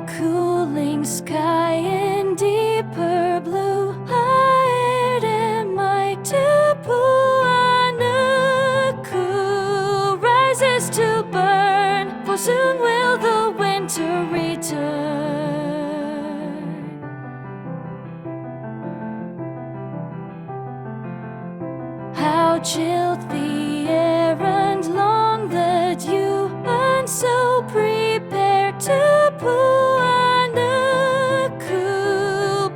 cooling sky in deeper blue. Hide am I Tupuānuku rises to burn, for soon will the winter return. How chilled the air and long the dew, and so prepared Tupuānuku,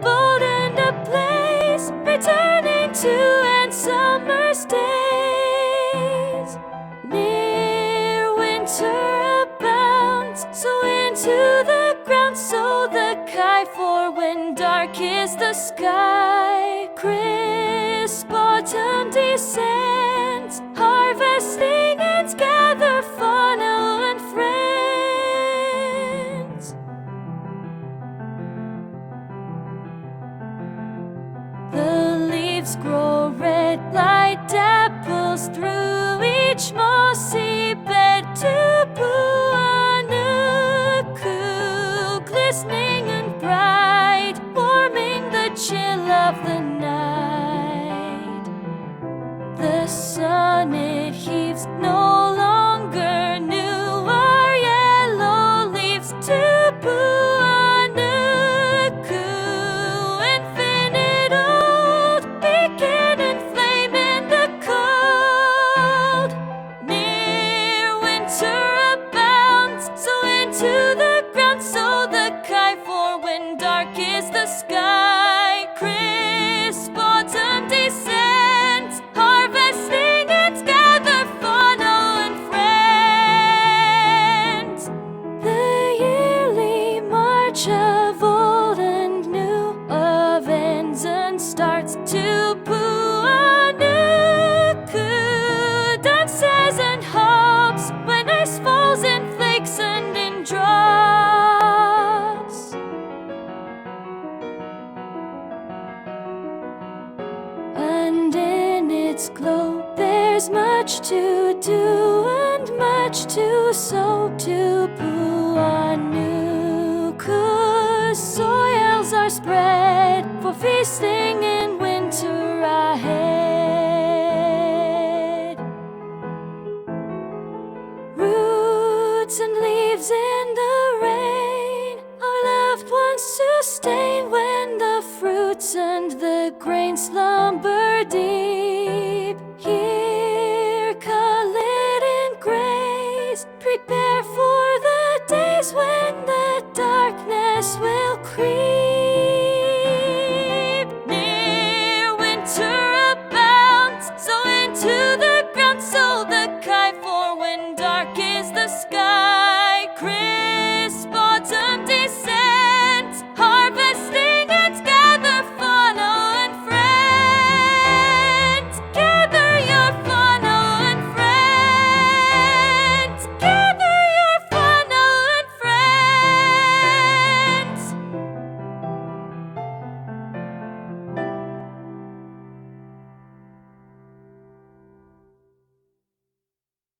bold and ablaze, returning to end summer's days. Near winter abounds, so into the ground sow the Kiwi, for when dark is the sky, crisp autumn descends, harvesting ends gather whānau and friends. The leaves grow red, light dapples through each mossy bed. Tupuānuku, glistening and bright, warming the chill of the night. The sun it heaves, no longer new, our yellow leaves. Tupuānuku, infinite old, beacon and flame in the cold. Near winter abounds, so into the ground sow the Kiwi, for when dark is the sky, crisp autumn descends, harvesting its gather whānau and friends. The yearly march of old and new, of ends and starts. Tupuānuku dances and hopes when ice falls in flakes and in drops. And in its glow there's much to do and much to sow. Tupuānuku's soils are spread for feasting in winter ahead. Roots and leaves in the rain, our loved ones sustain when the fruits and the grain slumber deep.